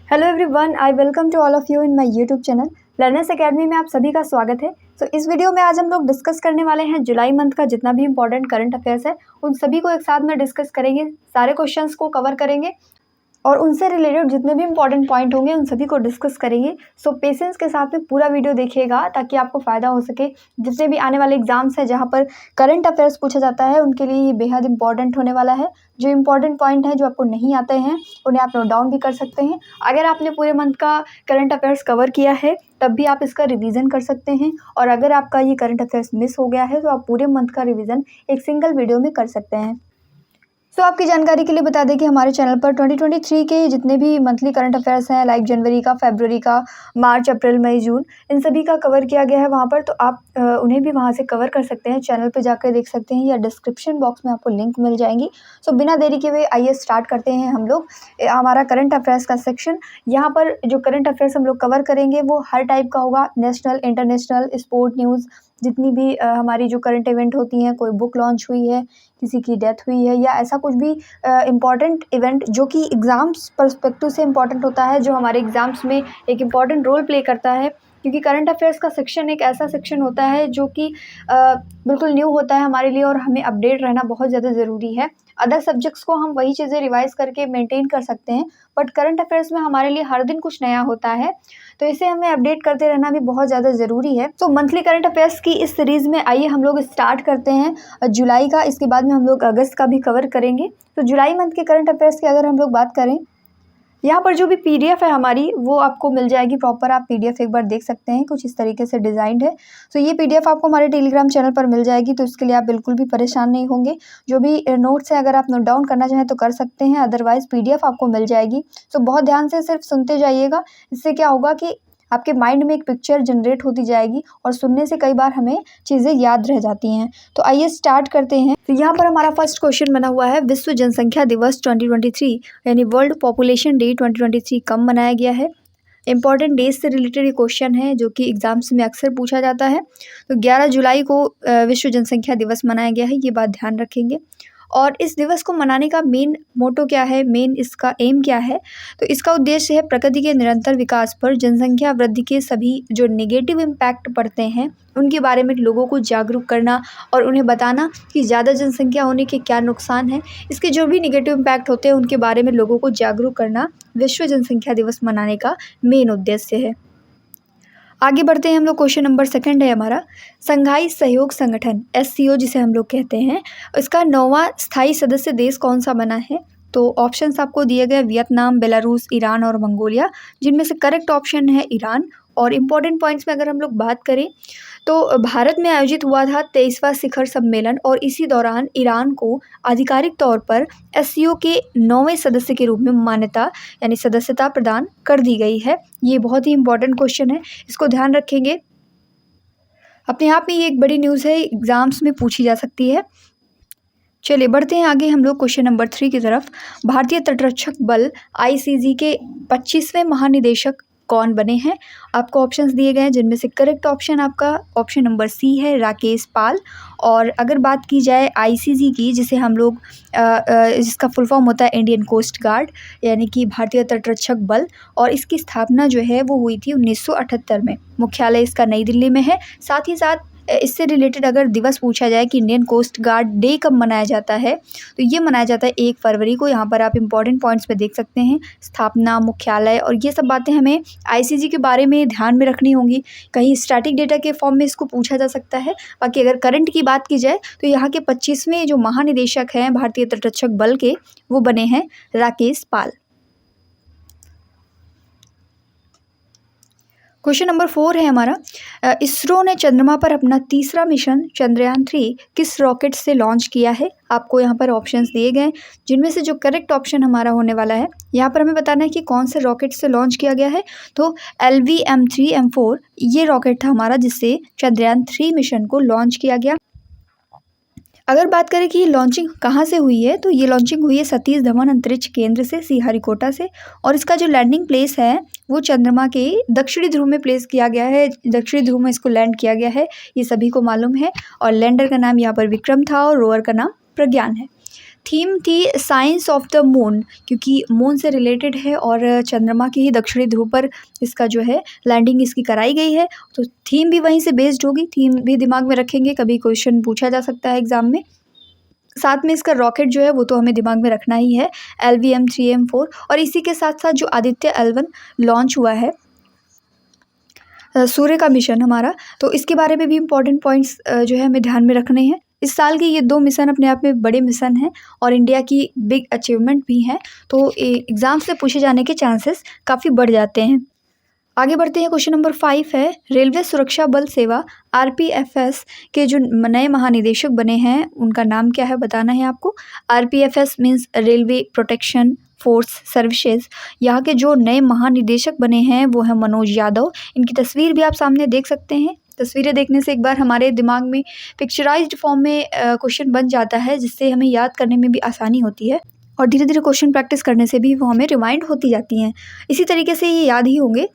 Hello everyone, I welcome to all of you in my YouTube channel Learners Academy में आप सभी का स्वागत है। इस वीडियो में आज हम लोग डिस्कस करने वाले हैं जुलाई मंथ का जितना भी इंपॉर्टेंट करंट अफेयर्स है उन सभी को एक साथ में डिस्कस करेंगे, सारे क्वेश्चंस को कवर करेंगे और उनसे रिलेटेड जितने भी इंपॉर्टेंट पॉइंट होंगे उन सभी को डिस्कस करेंगे। पेशेंस के साथ में पूरा वीडियो देखिएगा ताकि आपको फ़ायदा हो सके। जितने भी आने वाले एग्जाम्स हैं जहाँ पर करंट अफेयर्स पूछा जाता है उनके लिए ये बेहद इंपॉर्टेंट होने वाला है। जो इंपॉर्टेंट पॉइंट है जो आपको नहीं आते हैं उन्हें आप नोट डाउन भी कर सकते हैं। अगर आपने पूरे मंथ का करंट अफेयर्स कवर किया है तब भी आप इसका रिवीजन कर सकते हैं, और अगर आपका ये करंट अफेयर्स मिस हो गया है तो आप पूरे मंथ का रिवीजन एक सिंगल वीडियो में कर सकते हैं। आपकी जानकारी के लिए बता दें कि हमारे चैनल पर 2023 के जितने भी मंथली करंट अफेयर्स हैं, लाइक जनवरी का, फरवरी का, मार्च, अप्रैल, मई, जून, इन सभी का कवर किया गया है वहाँ पर। तो आप उन्हें भी वहाँ से कवर कर सकते हैं, चैनल पे जाकर देख सकते हैं या डिस्क्रिप्शन बॉक्स में आपको लिंक मिल जाएंगी। बिना देरी के हुए आइए स्टार्ट करते हैं हम लोग हमारा करंट अफेयर्स का सेक्शन। यहाँ पर जो करंट अफेयर्स हम लोग कवर करेंगे वो हर टाइप का होगा, नेशनल, इंटरनेशनल, स्पोर्ट न्यूज़, जितनी भी हमारी जो करंट इवेंट होती हैं, कोई बुक लॉन्च हुई है, किसी की डेथ हुई है, या ऐसा कुछ भी इम्पॉर्टेंट इवेंट जो कि एग्ज़ाम्स पर्सपेक्टिव से इम्पॉर्टेंट होता है, जो हमारे एग्ज़ाम्स में एक इम्पॉर्टेंट रोल प्ले करता है। क्योंकि करंट अफेयर्स का सेक्शन एक ऐसा सेक्शन होता है जो कि बिल्कुल न्यू होता है हमारे लिए और हमें अपडेट रहना बहुत ज़्यादा ज़रूरी है। अदर सब्जेक्ट्स को हम वही चीज़ें रिवाइज़ करके मेंटेन कर सकते हैं, बट करंट अफेयर्स में हमारे लिए हर दिन कुछ नया होता है, तो इसे हमें अपडेट करते रहना भी बहुत ज़्यादा ज़रूरी है। मंथली करंट अफेयर्स की इस सीरीज़ में आइए हम लोग स्टार्ट करते हैं जुलाई का। इसके बाद में हम लोग अगस्त का भी कवर करेंगे। जुलाई मंथ के करंट अफेयर्स की अगर हम लोग बात करें, यहाँ पर जो भी पीडीएफ है हमारी वो आपको मिल जाएगी प्रॉपर। आप पीडीएफ एक बार देख सकते हैं, कुछ इस तरीके से डिज़ाइंड है। ये पीडीएफ आपको हमारे टेलीग्राम चैनल पर मिल जाएगी, तो इसके लिए आप बिल्कुल भी परेशान नहीं होंगे। जो भी नोट्स है अगर आप नोट डाउन करना चाहें तो कर सकते हैं, अदरवाइज़ पीडीएफ आपको मिल जाएगी। बहुत ध्यान से सिर्फ सुनते जाइएगा। इससे क्या होगा कि आपके माइंड में एक पिक्चर जनरेट होती जाएगी और सुनने से कई बार हमें चीज़ें याद रह जाती हैं। आइए स्टार्ट करते हैं। यहाँ पर हमारा फर्स्ट क्वेश्चन बना हुआ है, विश्व जनसंख्या दिवस 2023 यानी वर्ल्ड पॉपुलेशन डे 2023 कब मनाया गया है। इंपॉर्टेंट डेज से रिलेटेड ये क्वेश्चन है जो कि एग्जाम्स में अक्सर पूछा जाता है। 11 जुलाई को विश्व जनसंख्या दिवस मनाया गया है, ये बात ध्यान रखेंगे। और इस दिवस को मनाने का मेन मोटो क्या है, मेन इसका एम क्या है, इसका उद्देश्य है प्रकृति के निरंतर विकास पर जनसंख्या वृद्धि के सभी जो नेगेटिव इम्पैक्ट पड़ते हैं उनके बारे में लोगों को जागरूक करना और उन्हें बताना कि ज़्यादा जनसंख्या होने के क्या नुकसान हैं, इसके जो भी नेगेटिव इम्पैक्ट होते हैं उनके बारे में लोगों को जागरूक करना विश्व जनसंख्या दिवस मनाने का मेन उद्देश्य है। आगे बढ़ते हैं हम लोग। क्वेश्चन नंबर सेकंड है हमारा, संघाई सहयोग संगठन SCO जिसे हम लोग कहते हैं, इसका 9वां स्थायी सदस्य देश कौन सा बना है। ऑप्शंस आपको दिए गए, वियतनाम, बेलारूस, ईरान और मंगोलिया, जिनमें से करेक्ट ऑप्शन है ईरान। और इम्पॉर्टेंट पॉइंट्स में अगर हम लोग बात करें भारत में आयोजित हुआ था 23वां शिखर सम्मेलन, और इसी दौरान ईरान को आधिकारिक तौर पर SCO के 9वें सदस्य के रूप में मान्यता यानी सदस्यता प्रदान कर दी गई है। ये बहुत ही इंपॉर्टेंट क्वेश्चन है, इसको ध्यान रखेंगे। अपने आप में ये एक बड़ी न्यूज़ है, एग्जाम्स में पूछी जा सकती है। चलिए बढ़ते हैं आगे हम लोग क्वेश्चन नंबर 3 की तरफ। भारतीय तटरक्षक बल ICG के 25वें महानिदेशक कौन बने हैं। आपको ऑप्शंस दिए गए हैं जिनमें से करेक्ट ऑप्शन आपका ऑप्शन नंबर C है, राकेश पाल। और अगर बात की जाए ICG की, जिसे हम लोग जिसका फुल फॉर्म होता है इंडियन कोस्ट गार्ड यानी कि भारतीय तटरक्षक बल, और इसकी स्थापना जो है वो हुई थी 1978 में। मुख्यालय इसका नई दिल्ली में है। साथ ही साथ इससे रिलेटेड अगर दिवस पूछा जाए कि इंडियन कोस्ट गार्ड डे कब मनाया जाता है, ये मनाया जाता है 1 फरवरी को। यहाँ पर आप इंपॉर्टेंट पॉइंट्स पे देख सकते हैं, स्थापना, मुख्यालय, और ये सब बातें हमें ICG के बारे में ध्यान में रखनी होंगी। कहीं स्टैटिक डेटा के फॉर्म में इसको पूछा जा सकता है। बाकी अगर करंट की बात की जाए तो यहाँ के 25वें जो महानिदेशक हैं भारतीय तटरक्षक बल के, वो बने हैं राकेश पाल। क्वेश्चन नंबर 4 है हमारा, इसरो ने चंद्रमा पर अपना तीसरा मिशन चंद्रयान 3 किस रॉकेट से लॉन्च किया है। आपको यहाँ पर ऑप्शंस दिए गए, जिनमें से जो करेक्ट ऑप्शन हमारा होने वाला है, यहाँ पर हमें बताना है कि कौन से रॉकेट से लॉन्च किया गया है। LV-M3-M4 ये रॉकेट था हमारा जिससे चंद्रयान 3 मिशन को लॉन्च किया गया। अगर बात करें कि ये लॉन्चिंग कहाँ से हुई है, ये लॉन्चिंग हुई है सतीश धवन अंतरिक्ष केंद्र से, श्रीहरिकोटा से। और इसका जो लैंडिंग प्लेस है वो चंद्रमा के दक्षिणी ध्रुव में प्लेस किया गया है, दक्षिणी ध्रुव में इसको लैंड किया गया है, ये सभी को मालूम है। और लैंडर का नाम यहाँ पर विक्रम था और रोवर का नाम प्रज्ञान है। थीम थी साइंस ऑफ द मून, क्योंकि मून से रिलेटेड है और चंद्रमा के ही दक्षिणी ध्रुव पर इसका जो है लैंडिंग इसकी कराई गई है, तो थीम भी वहीं से बेस्ड होगी। थीम भी दिमाग में रखेंगे, कभी क्वेश्चन पूछा जा सकता है एग्जाम में। साथ में इसका रॉकेट जो है वो तो हमें दिमाग में रखना ही है, LVM-3M4। और इसी के साथ साथ जो आदित्य L1 लॉन्च हुआ है सूर्य का मिशन हमारा, तो इसके बारे में भी इम्पोर्टेंट पॉइंट्स जो है हमें ध्यान में रखने हैं। इस साल के ये 2 मिशन अपने आप में बड़े मिशन हैं और इंडिया की बिग अचीवमेंट भी हैं, तो एग्ज़ाम से पूछे जाने के चांसेस काफ़ी बढ़ जाते हैं। आगे बढ़ते हैं, क्वेश्चन नंबर 5 है, रेलवे सुरक्षा बल सेवा RPFS के जो नए महानिदेशक बने हैं उनका नाम क्या है बताना है आपको। RPFS means railway protection force services. यहाँ के जो नए महानिदेशक बने हैं वो है मनोज यादव। इनकी तस्वीर भी आप सामने देख सकते हैं। तस्वीरें देखने से एक बार हमारे दिमाग में पिक्चराइज्ड फॉर्म में क्वेश्चन बन जाता है, जिससे हमें याद करने में भी आसानी होती है और धीरे धीरे क्वेश्चन प्रैक्टिस करने से भी वो हमें रिमाइंड होती जाती हैं। इसी तरीके से ये याद ही होंगे।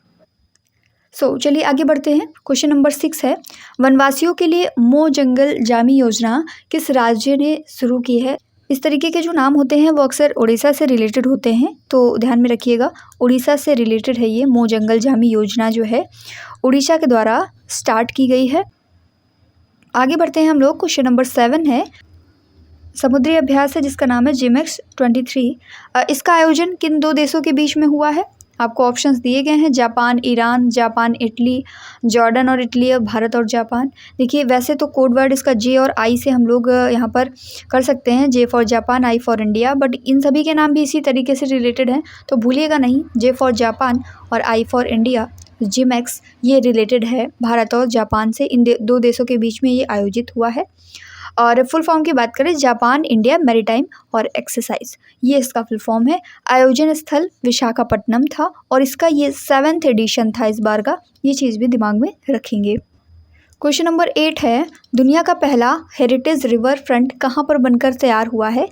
चलिए आगे बढ़ते हैं। क्वेश्चन नंबर 6 है, वनवासियों के लिए मो जंगल जामी योजना किस राज्य ने शुरू की है। इस तरीके के जो नाम होते हैं वो अक्सर उड़ीसा से रिलेटेड होते हैं, तो ध्यान में रखिएगा, उड़ीसा से रिलेटेड है ये मो जंगल जामी योजना जो है उड़ीसा के द्वारा स्टार्ट की गई है। आगे बढ़ते हैं हम लोग। क्वेश्चन नंबर 7 है, समुद्री अभ्यास है जिसका नाम है GMX-23। इसका आयोजन किन 2 देशों के बीच में हुआ है। आपको ऑप्शंस दिए गए हैं, Japan Iran, Japan Italy, Jordan और इटली, भारत और जापान। देखिए वैसे तो कोड वर्ड इसका J और I से हम लोग यहाँ पर कर सकते हैं, J for Japan, I for India, but in सभी के नाम भी इसी तरीके से रिलेटेड हैं, तो भूलिएगा नहीं, J फॉर जापान और I फॉर इंडिया। GMX ये रिलेटेड है भारत और जापान से, इन 2 देशों के बीच में ये आयोजित हुआ है। और फुल फॉर्म की बात करें, जापान इंडिया मैरीटाइम और एक्सरसाइज, ये इसका फुल फॉर्म है। आयोजन स्थल विशाखापट्टनम था और इसका ये 7th एडिशन था इस बार का, ये चीज़ भी दिमाग में रखेंगे। क्वेश्चन नंबर 8 है, दुनिया का पहला हेरिटेज रिवर फ्रंट कहाँ पर बनकर तैयार हुआ है।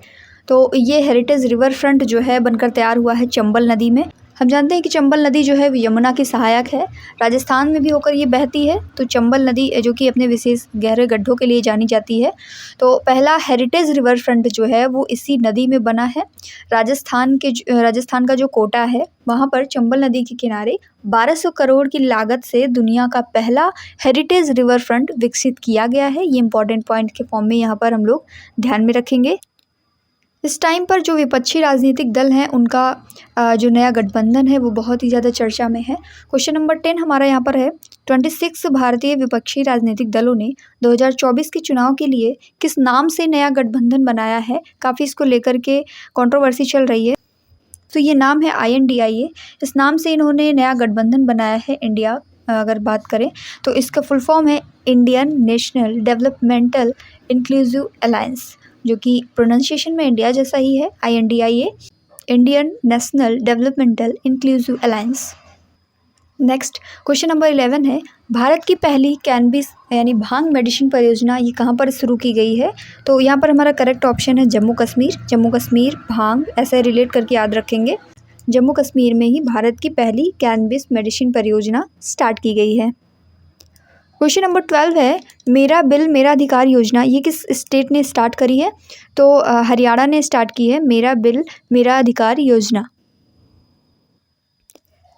तो ये हेरिटेज रिवर फ्रंट जो है बनकर तैयार हुआ है चंबल नदी में। हम जानते हैं कि चंबल नदी जो है यमुना की सहायक है, राजस्थान में भी होकर ये बहती है, तो चंबल नदी जो कि अपने विशेष गहरे गड्ढों के लिए जानी जाती है, तो पहला हेरिटेज रिवर फ्रंट जो है वो इसी नदी में बना है। राजस्थान का जो कोटा है वहाँ पर चंबल नदी के किनारे 1200 करोड़ की लागत से दुनिया का पहला हेरिटेज रिवर फ्रंट विकसित किया गया है। ये इंपॉर्टेंट पॉइंट के फॉर्म में यहाँ पर हम लोग ध्यान में रखेंगे। इस टाइम पर जो विपक्षी राजनीतिक दल हैं उनका जो नया गठबंधन है वो बहुत ही ज़्यादा चर्चा में है। क्वेश्चन नंबर 10 हमारा यहाँ पर है, 26 भारतीय विपक्षी राजनीतिक दलों ने 2024 के चुनाव के लिए किस नाम से नया गठबंधन बनाया है। काफ़ी इसको लेकर के कंट्रोवर्सी चल रही है, तो ये नाम है INDIA। इस नाम से इन्होंने नया गठबंधन बनाया है इंडिया। अगर बात करें तो इसका फुल फॉर्म है Indian national developmental inclusive alliance, जो कि प्रोनाउंसिएशन में इंडिया जैसा ही है, INDIA, Indian national developmental inclusive alliance. Next question number 11 है, भारत की पहली कैनबिस यानी भांग मेडिसिन परियोजना ये कहाँ पर शुरू की गई है। तो यहाँ पर हमारा करेक्ट ऑप्शन है जम्मू कश्मीर। भांग ऐसे रिलेट करके याद रखेंगे, जम्मू कश्मीर में ही भारत की पहली कैनबिस मेडिसिन परियोजना स्टार्ट की गई है। क्वेश्चन नंबर 12 है, मेरा बिल मेरा अधिकार योजना ये किस स्टेट ने स्टार्ट करी है। तो हरियाणा ने स्टार्ट की है मेरा बिल मेरा अधिकार योजना।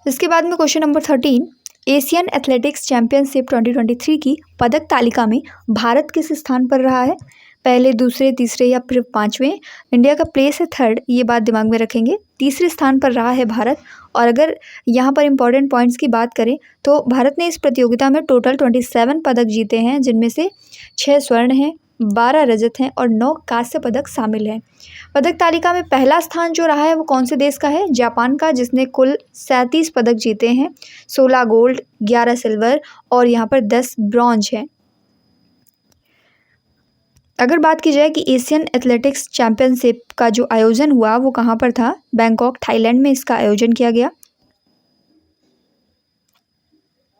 इसके बाद में question number 13, Asian athletics championship 2023 की पदक तालिका में भारत किस स्थान पर रहा है। पहले, दूसरे, तीसरे या फिर 5वें। इंडिया का प्लेस है 3rd, ये बात दिमाग में रखेंगे। तीसरे स्थान पर रहा है भारत। और अगर यहाँ पर इंपॉर्टेंट पॉइंट्स की बात करें तो भारत ने इस प्रतियोगिता में टोटल 27 पदक जीते हैं, जिनमें से 6 स्वर्ण हैं, 12 रजत हैं और 9 कांस्य पदक शामिल हैं। पदक तालिका में पहला स्थान जो रहा है वो कौन से देश का है, जापान का, जिसने कुल 37 पदक जीते हैं, 16 गोल्ड, 11 सिल्वर और यहाँ पर 10 ब्रॉन्ज हैं। अगर बात की जाए कि एशियन एथलेटिक्स चैंपियनशिप का जो आयोजन हुआ वो कहाँ पर था, बैंकॉक थाईलैंड में इसका आयोजन किया गया।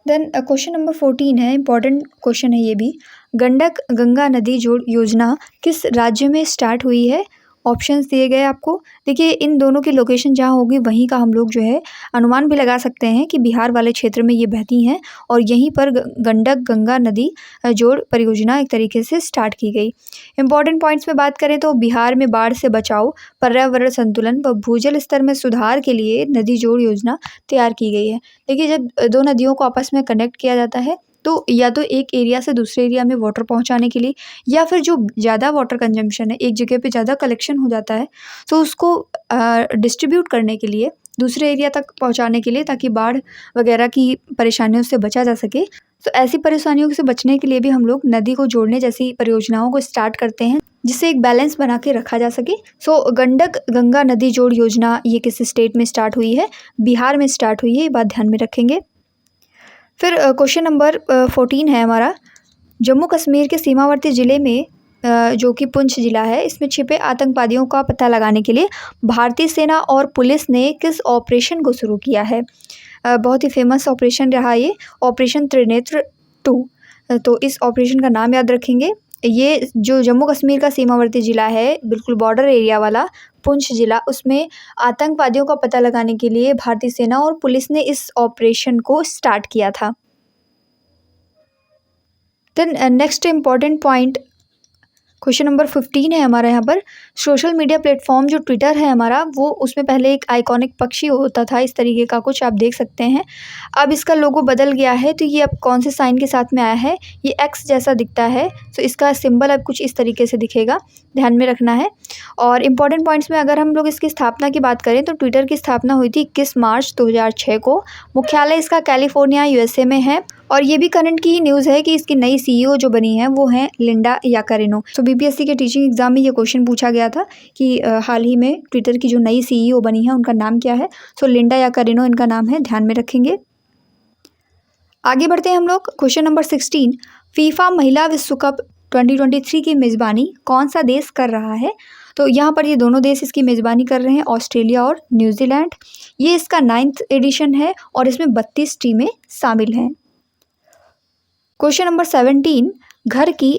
देन क्वेश्चन नंबर 14 है, इंपॉर्टेंट क्वेश्चन है ये भी, गंडक गंगा नदी जोड़ योजना किस राज्य में स्टार्ट हुई है। ऑप्शंस दिए गए आपको। देखिए इन दोनों की लोकेशन जहाँ होगी वहीं का हम लोग जो है अनुमान भी लगा सकते हैं कि बिहार वाले क्षेत्र में ये बहती हैं और यहीं पर गंडक गंगा नदी जोड़ परियोजना एक तरीके से स्टार्ट की गई। इंपॉर्टेंट पॉइंट्स में बात करें तो बिहार में बाढ़ से बचाव, पर्यावरण संतुलन व भूजल स्तर में सुधार के लिए नदी जोड़ योजना तैयार की गई है। देखिए जब दो नदियों को आपस में कनेक्ट किया जाता है तो या तो एक एरिया से दूसरे एरिया में वाटर पहुंचाने के लिए, या फिर जो ज़्यादा वाटर कंजम्पशन है, एक जगह पे ज़्यादा कलेक्शन हो जाता है तो उसको डिस्ट्रीब्यूट करने के लिए, दूसरे एरिया तक पहुंचाने के लिए, ताकि बाढ़ वगैरह की परेशानियों से बचा जा सके। तो ऐसी परेशानियों से बचने के लिए भी हम लोग नदी को जोड़ने जैसी परियोजनाओं को स्टार्ट करते हैं जिससे एक बैलेंस बना के रखा जा सके। गंडक गंगा नदी जोड़ योजना ये किस स्टेट में स्टार्ट हुई है? बिहार में स्टार्ट हुई है, ये बात ध्यान में रखेंगे। फिर क्वेश्चन नंबर 14 है हमारा, जम्मू कश्मीर के सीमावर्ती ज़िले में जो कि पुंछ ज़िला है, इसमें छिपे आतंकवादियों का पता लगाने के लिए भारतीय सेना और पुलिस ने किस ऑपरेशन को शुरू किया है? बहुत ही फेमस ऑपरेशन रहा ये, ऑपरेशन त्रिनेत्र 2। तो इस ऑपरेशन का नाम याद रखेंगे। ये जो जम्मू कश्मीर का सीमावर्ती ज़िला है, बिल्कुल बॉर्डर एरिया वाला पुंछ ज़िला, उसमें आतंकवादियों का पता लगाने के लिए भारतीय सेना और पुलिस ने इस ऑपरेशन को स्टार्ट किया था। Then next important point question number 15 है हमारा यहाँ पर, सोशल मीडिया प्लेटफॉर्म जो ट्विटर है हमारा, वो उसमें पहले एक आइकॉनिक पक्षी होता था, इस तरीके का कुछ आप देख सकते हैं। अब इसका लोगो बदल गया है, तो ये अब कौन से साइन के साथ में आया है? ये एक्स जैसा दिखता है, तो इसका सिंबल अब कुछ इस तरीके से दिखेगा, ध्यान में रखना है। और इम्पॉर्टेंट पॉइंट्स में अगर हम लोग इसकी स्थापना की बात करें तो ट्विटर की स्थापना हुई थी 21 मार्च 2006 को। मुख्यालय इसका कैलिफोर्निया USA में है। और ये भी करंट की ही न्यूज़ है कि इसकी नई CEO जो बनी है वो है लिंडा याकारिनो। तो BPSC के टीचिंग एग्जाम में ये क्वेश्चन पूछा गया था कि हाल ही में ट्विटर की जो नई CEO बनी है उनका नाम क्या है? सो लिंडा याकारिनो इनका नाम है, ध्यान में रखेंगे। आगे बढ़ते हैं हम लोग, क्वेश्चन नंबर 16, फीफा महिला विश्व कप 2023 की मेज़बानी कौन सा देश कर रहा है? तो यहाँ पर ये दोनों देश इसकी मेज़बानी कर रहे हैं, ऑस्ट्रेलिया और न्यूजीलैंड। ये इसका 9th एडिशन है और इसमें 32 टीमें शामिल हैं। क्वेश्चन नंबर 17, घर की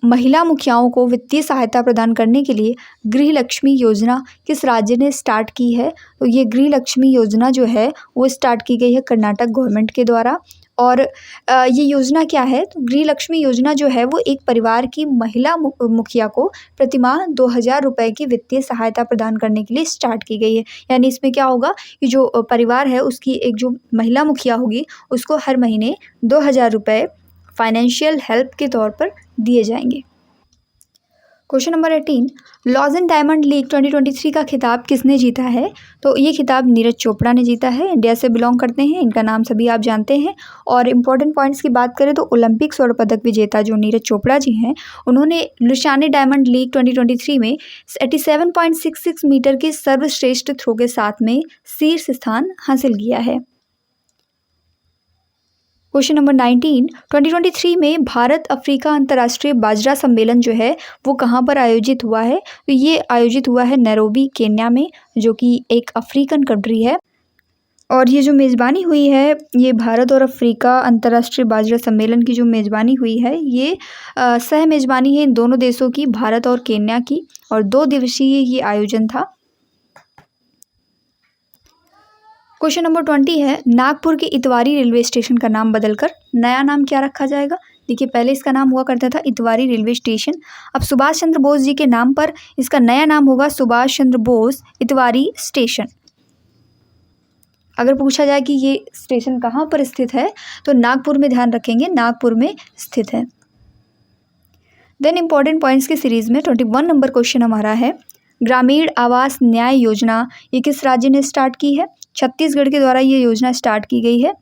महिला मुखियाओं को वित्तीय सहायता प्रदान करने के लिए गृह लक्ष्मी योजना किस राज्य ने स्टार्ट की है? तो ये गृह लक्ष्मी योजना जो है वो स्टार्ट की गई है कर्नाटक गवर्नमेंट के द्वारा। और ये योजना क्या है? तो गृह लक्ष्मी योजना जो है वो एक परिवार की महिला मुखिया को प्रतिमाह 2000 रुपये की वित्तीय सहायता प्रदान करने के लिए स्टार्ट की गई है। यानी इसमें क्या होगा कि जो परिवार है उसकी एक जो महिला मुखिया होगी उसको हर महीने 2000 रुपये फाइनेंशियल हेल्प के तौर पर दिए जाएंगे। क्वेश्चन नंबर 18, लॉज एंड डायमंड लीग 2023 का खिताब किसने जीता है? तो ये खिताब नीरज चोपड़ा ने जीता है, इंडिया से बिलोंग करते हैं, इनका नाम सभी आप जानते हैं। और इम्पोर्टेंट पॉइंट्स की बात करें तो ओलंपिक स्वर्ण पदक विजेता जो नीरज चोपड़ा जी हैं, उन्होंने लुसाने डायमंड लीग 2023 में 87.66 मीटर के सर्वश्रेष्ठ थ्रो के साथ में शीर्ष स्थान हासिल किया है। क्वेश्चन नंबर 19, 2023 में भारत अफ्रीका अंतर्राष्ट्रीय बाजरा सम्मेलन जो है वो कहाँ पर आयोजित हुआ है? तो ये आयोजित हुआ है नैरोबी केन्या में, जो कि एक अफ्रीकन कंट्री है। और ये जो मेज़बानी हुई है, ये भारत और अफ्रीका अंतर्राष्ट्रीय बाजरा सम्मेलन की जो मेज़बानी हुई है ये सह मेज़बानी है इन दोनों देशों की, भारत और केन्या की, और 2 दिवसीय ये आयोजन था। क्वेश्चन नंबर 20 है, नागपुर के इतवारी रेलवे स्टेशन का नाम बदलकर नया नाम क्या रखा जाएगा? देखिए पहले इसका नाम हुआ करता था इतवारी रेलवे स्टेशन, अब सुभाष चंद्र बोस जी के नाम पर इसका नया नाम होगा सुभाष चंद्र बोस इतवारी स्टेशन। अगर पूछा जाए कि ये स्टेशन कहाँ पर स्थित है तो नागपुर में, ध्यान रखेंगे नागपुर में स्थित है। देन इंपॉर्टेंट पॉइंट्स की सीरीज में 21 नंबर क्वेश्चन हमारा है, ग्रामीण आवास न्याय योजना ये किस राज्य ने स्टार्ट की है? छत्तीसगढ़ के द्वारा ये योजना स्टार्ट की गई है।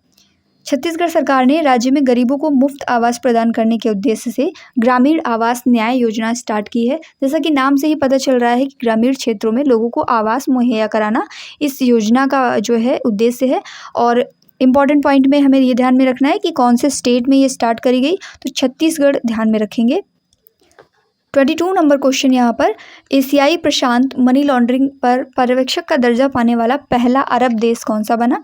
छत्तीसगढ़ सरकार ने राज्य में गरीबों को मुफ्त आवास प्रदान करने के उद्देश्य से ग्रामीण आवास न्याय योजना स्टार्ट की है। जैसा कि नाम से ही पता चल रहा है कि ग्रामीण क्षेत्रों में लोगों को आवास मुहैया कराना इस योजना का जो है उद्देश्य है। और इम्पॉर्टेंट पॉइंट में हमें ये ध्यान में रखना है कि कौन से स्टेट में ये स्टार्ट करी गई, तो छत्तीसगढ़ ध्यान में रखेंगे। 22 नंबर क्वेश्चन यहाँ पर, एशियाई प्रशांत मनी लॉन्ड्रिंग पर पर्यवेक्षक का दर्जा पाने वाला पहला अरब देश कौन सा बना?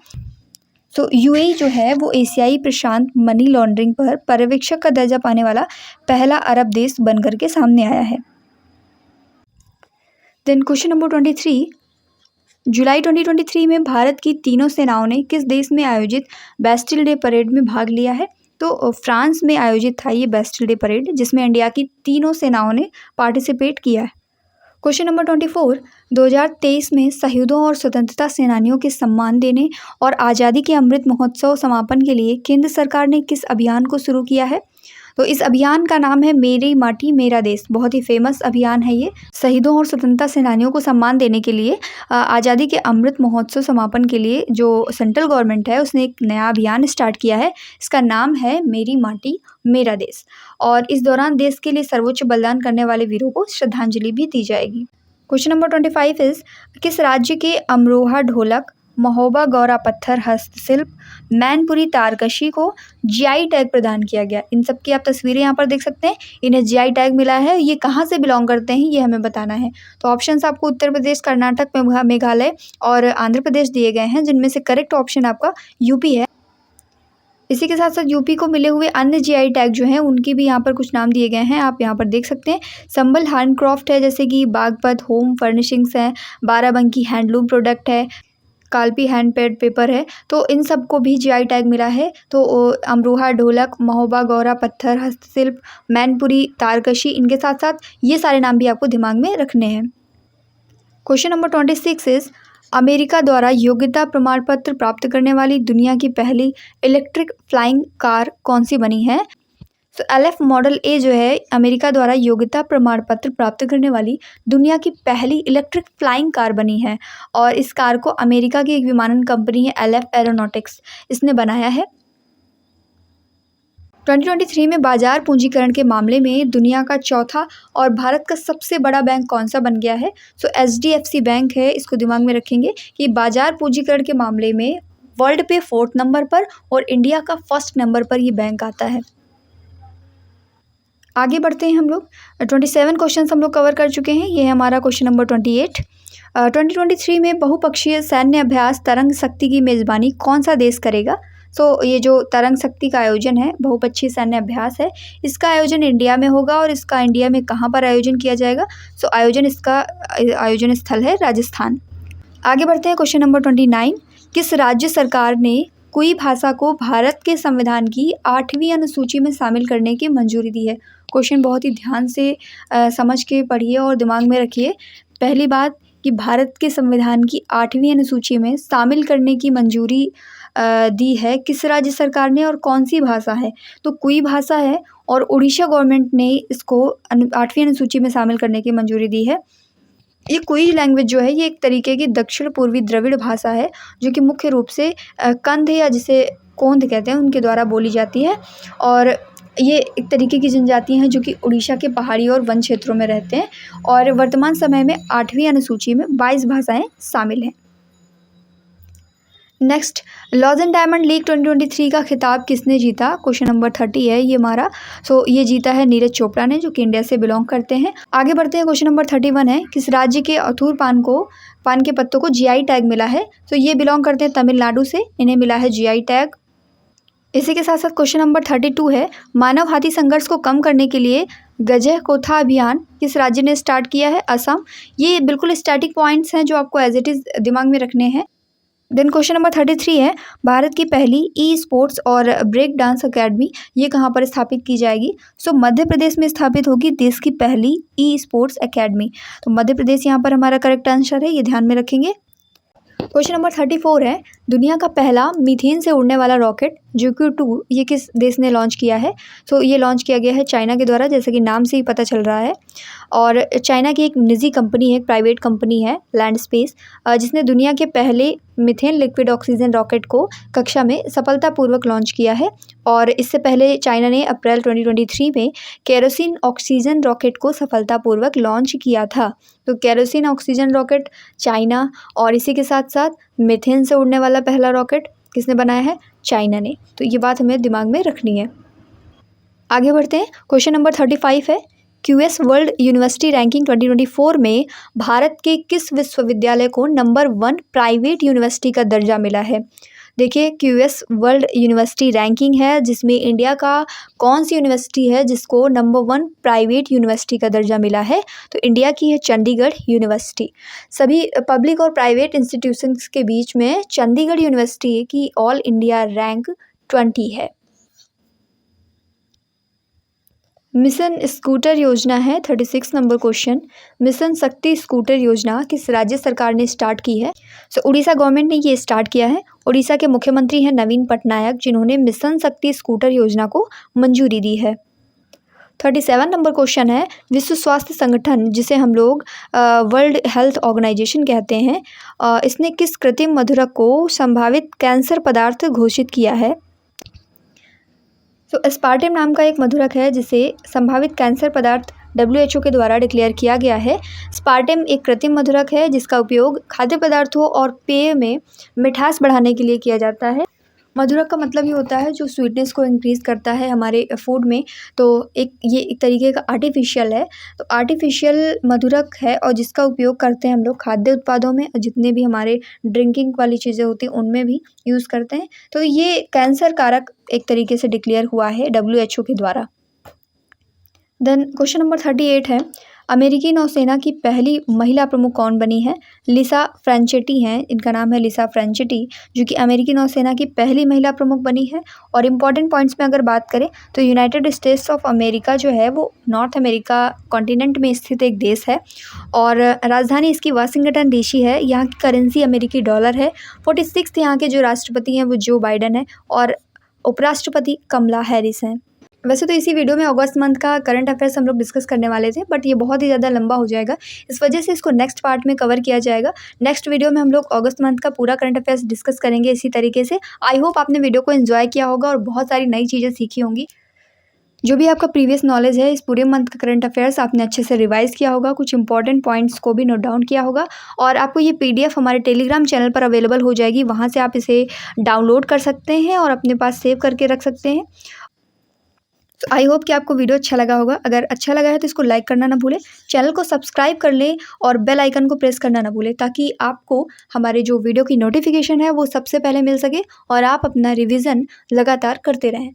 तो UAE जो है वो एशियाई प्रशांत मनी लॉन्ड्रिंग पर पर्यवेक्षक का दर्जा पाने वाला पहला अरब देश बनकर के सामने आया है। देन क्वेश्चन नंबर 23, जुलाई 2023 में भारत की तीनों सेनाओं ने किस देश में आयोजित बेस्टिल डे परेड में भाग लिया है? तो फ्रांस में आयोजित था ये बेस्टिल डे परेड, जिसमें इंडिया की तीनों सेनाओं ने पार्टिसिपेट किया है। क्वेश्चन नंबर 24, 2023 में शहीदों और स्वतंत्रता सेनानियों के सम्मान देने और आज़ादी के अमृत महोत्सव समापन के लिए केंद्र सरकार ने किस अभियान को शुरू किया है? तो इस अभियान का नाम है मेरी माटी मेरा देश। बहुत ही फेमस अभियान है ये। शहीदों और स्वतंत्रता सेनानियों को सम्मान देने के लिए आज़ादी के अमृत महोत्सव समापन के लिए जो सेंट्रल गवर्नमेंट है उसने एक नया अभियान स्टार्ट किया है। इसका नाम है मेरी माटी मेरा देश, और इस दौरान देश के लिए सर्वोच्च बलिदान करने वाले वीरों को श्रद्धांजलि भी दी जाएगी। क्वेश्चन नंबर 25 इज, किस राज्य के अमरोहा ढोलक, महोबा गौरा पत्थर हस्तशिल्प, मैनपुरी तारकशी को जीआई टैग प्रदान किया गया? इन सब की आप तस्वीरें यहाँ पर देख सकते हैं। इन्हें जीआई टैग मिला है। ये कहाँ से बिलोंग करते हैं ये हमें बताना है। तो ऑप्शंस आपको उत्तर प्रदेश, कर्नाटक, मेघालय और आंध्र प्रदेश दिए गए हैं, जिनमें से करेक्ट ऑप्शन आपका यूपी है। इसी के साथ साथ यूपी को मिले हुए अन्य जीआई टैग जो हैं उनकी भी यहाँ पर कुछ नाम दिए गए हैं, आप यहाँ पर देख सकते हैं। संबल हैंडक्राफ्ट है, जैसे कि बागपत होम फर्निशिंग्स है, बाराबंकी हैंडलूम प्रोडक्ट है, कालपी हैंड पेड पेपर है। तो इन सब को भी जीआई टैग मिला है। तो अमरोहा ढोलक, महोबा गौरा पत्थर हस्तशिल्प, मैनपुरी तारकशी, इनके साथ साथ ये सारे नाम भी आपको दिमाग में रखने हैं। क्वेश्चन नंबर 26 इज, अमेरिका द्वारा योग्यता प्रमाण पत्र प्राप्त करने वाली दुनिया की पहली इलेक्ट्रिक फ्लाइंग कार कौन सी बनी है? तो LF मॉडल ए जो है अमेरिका द्वारा योग्यता प्रमाण पत्र प्राप्त करने वाली दुनिया की पहली इलेक्ट्रिक फ्लाइंग कार बनी है, और इस कार को अमेरिका की एक विमानन कंपनी है LF एरोनॉटिक्स, इसने बनाया है। 2023 में बाजार पूंजीकरण के मामले में दुनिया का चौथा और भारत का सबसे बड़ा बैंक कौन सा बन गया है? तो HDFC बैंक है। इसको दिमाग में रखेंगे कि बाजार पूंजीकरण के मामले में वर्ल्ड पे 4th नंबर पर और इंडिया का 1st नंबर पर ये बैंक आता है। आगे बढ़ते हैं हम लोग। 27 क्वेश्चन हम लोग कवर कर चुके हैं। ये है हमारा क्वेश्चन नंबर 28। 2023 में बहुपक्षीय सैन्य अभ्यास तरंग शक्ति की मेज़बानी कौन सा देश करेगा? तो ये जो तरंग शक्ति का आयोजन है, बहुपक्षीय सैन्य अभ्यास है, इसका आयोजन इंडिया में होगा। और इसका इंडिया में कहाँ पर आयोजन किया जाएगा? तो इसका आयोजन स्थल है राजस्थान। आगे बढ़ते हैं क्वेश्चन नंबर 29। किस राज्य सरकार ने कुई भाषा को भारत के संविधान की 8वीं अनुसूची में शामिल करने की मंजूरी दी है? क्वेश्चन बहुत ही ध्यान से समझ के पढ़िए और दिमाग में रखिए। पहली बात कि भारत के संविधान की 8वीं अनुसूची में शामिल करने की मंजूरी दी है किस राज्य सरकार ने और कौन सी भाषा है? तो कुई भाषा है, और उड़ीसा गवर्नमेंट ने इसको 8वीं अनुसूची में शामिल करने की मंजूरी दी है। ये कुई लैंग्वेज जो है ये एक तरीके की दक्षिण पूर्वी द्रविड़ भाषा है, जो कि मुख्य रूप से कंध या जिसे कोंध कहते हैं उनके द्वारा बोली जाती है। और ये एक तरीके की जनजाति हैं जो कि उड़ीसा के पहाड़ी और वन क्षेत्रों में रहते हैं, और वर्तमान समय में 8वीं अनुसूची में 22 भाषाएं शामिल हैं। Next, Lords and Diamond League 2023 का खिताब किसने जीता? क्वेश्चन नंबर 30 है ये हमारा। ये जीता है नीरज चोपड़ा ने, जो कि इंडिया से बिलोंग करते हैं। आगे बढ़ते हैं। क्वेश्चन नंबर 31 है, किस राज्य के अथूर पान के पत्तों को जीआई टैग मिला है? तो ये बिलोंग करते हैं तमिलनाडु से, इन्हें मिला है जीआई टैग। इसी के साथ साथ क्वेश्चन नंबर 32 है, मानव हाथी संघर्ष को कम करने के लिए गजह कोथा अभियान किस राज्य ने स्टार्ट किया है? असम। ये बिल्कुल स्टैटिक पॉइंट्स हैं जो आपको एज इट इज़ दिमाग में रखने हैं। देन क्वेश्चन नंबर 33 है, भारत की पहली ई स्पोर्ट्स और ब्रेक डांस अकेडमी ये कहाँ पर स्थापित की जाएगी? मध्य प्रदेश में स्थापित होगी देश की पहली ई स्पोर्ट्स अकेडमी। तो मध्य प्रदेश यहाँ पर हमारा करेक्ट आंसर है, ये ध्यान में रखेंगे। क्वेश्चन नंबर 34 है, दुनिया का पहला मीथेन से उड़ने वाला रॉकेट JUICU-2 ये किस देश ने लॉन्च किया है? ये लॉन्च किया गया है चाइना के द्वारा, जैसे कि नाम से ही पता चल रहा है। और चाइना की एक निजी कंपनी है, प्राइवेट कंपनी है लैंड स्पेस, जिसने दुनिया के पहले मीथेन लिक्विड ऑक्सीजन रॉकेट को कक्षा में सफलतापूर्वक लॉन्च किया है। और इससे पहले चाइना ने अप्रैल 2023 में केरोसिन ऑक्सीजन रॉकेट को सफलतापूर्वक लॉन्च किया था। तो केरोसिन ऑक्सीजन रॉकेट चाइना, और इसी के साथ साथ मीथेन से उड़ने वाला पहला रॉकेट किसने बनाया है? चाइना ने। तो ये बात हमें दिमाग में रखनी है। आगे बढ़ते हैं। क्वेश्चन नंबर 35 है, QS वर्ल्ड यूनिवर्सिटी रैंकिंग 2024 में भारत के किस विश्वविद्यालय को नंबर 1 प्राइवेट यूनिवर्सिटी का दर्जा मिला है? देखिए क्यूएस वर्ल्ड यूनिवर्सिटी रैंकिंग है जिसमें इंडिया का कौन सी यूनिवर्सिटी है जिसको नंबर 1 प्राइवेट यूनिवर्सिटी का दर्जा मिला है, तो इंडिया की है चंडीगढ़ यूनिवर्सिटी। सभी पब्लिक और प्राइवेट इंस्टीट्यूशंस के बीच में चंडीगढ़ यूनिवर्सिटी की ऑल इंडिया रैंक 20 है। मिशन स्कूटर योजना है 36 नंबर क्वेश्चन। मिशन शक्ति स्कूटर योजना किस राज्य सरकार ने स्टार्ट की है? उड़ीसा गवर्नमेंट ने ये स्टार्ट किया है। उड़ीसा के मुख्यमंत्री हैं नवीन पटनायक जिन्होंने मिशन शक्ति स्कूटर योजना को मंजूरी दी है। 37 नंबर क्वेश्चन है, विश्व स्वास्थ्य संगठन जिसे हम लोग वर्ल्ड हेल्थ ऑर्गेनाइजेशन कहते हैं, इसने किस कृत्रिम मधुरक को संभावित कैंसर पदार्थ घोषित किया है? एस्पार्टेम नाम का एक मधुरक है जिसे संभावित कैंसर पदार्थ WHO के द्वारा डिक्लेयर किया गया है। स्पार्टेम एक कृत्रिम मधुरक है जिसका उपयोग खाद्य पदार्थों और पेय में मिठास बढ़ाने के लिए किया जाता है। मधुरक का मतलब ये होता है जो स्वीटनेस को इंक्रीज़ करता है हमारे फूड में, तो ये एक तरीके का आर्टिफिशियल है। तो आर्टिफिशियल मधुरक है और जिसका उपयोग करते हैं हम लोग खाद्य उत्पादों में और जितने भी हमारे ड्रिंकिंग वाली चीज़ें होती हैं उनमें भी यूज़ करते हैं। तो ये कैंसर कारक एक तरीके से डिक्लेयर हुआ है WHO के द्वारा। देन क्वेश्चन नंबर 38 है, अमेरिकी नौसेना की पहली महिला प्रमुख कौन बनी है? लिसा फ्रेंचेटी हैं, इनका नाम है लिसा फ्रेंचेटी, जो कि अमेरिकी नौसेना की पहली महिला प्रमुख बनी है। और इम्पॉर्टेंट पॉइंट्स में अगर बात करें तो यूनाइटेड स्टेट्स ऑफ अमेरिका जो है वो नॉर्थ अमेरिका कॉन्टिनेंट में स्थित एक देश है और राजधानी इसकी वाशिंगटन DC है। यहाँ की करेंसी अमेरिकी डॉलर है। 46 यहाँ के जो राष्ट्रपति हैं वो जो बाइडन है और उपराष्ट्रपति कमला हैरिस हैं। वैसे तो इसी वीडियो में अगस्त मंथ का करंट अफेयर्स हम लोग डिस्कस करने वाले थे, बट ये बहुत ही ज़्यादा लंबा हो जाएगा, इस वजह से इसको नेक्स्ट पार्ट में कवर किया जाएगा। नेक्स्ट वीडियो में हम लोग अगस्त मंथ का पूरा करंट अफेयर्स डिस्कस करेंगे इसी तरीके से। आई होप आपने वीडियो को एंजॉय किया होगा और बहुत सारी नई चीज़ें सीखी होंगी। जो भी आपका प्रीवियस नॉलेज है इस पूरे मंथ का करंट अफेयर्स आपने अच्छे से रिवाइज किया होगा, कुछ इंपॉर्टेंट पॉइंट्स को भी नोट डाउन किया होगा और आपको ये PDF हमारे टेलीग्राम चैनल पर अवेलेबल हो जाएगी। वहाँ से आप इसे डाउनलोड कर सकते हैं और अपने पास सेव करके रख सकते हैं। तो आई होप कि आपको वीडियो अच्छा लगा होगा। अगर अच्छा लगा है तो इसको लाइक करना ना भूलें, चैनल को सब्सक्राइब कर लें और बेल आइकन को प्रेस करना ना भूलें ताकि आपको हमारे जो वीडियो की नोटिफिकेशन है वो सबसे पहले मिल सके और आप अपना रिवीजन लगातार करते रहें।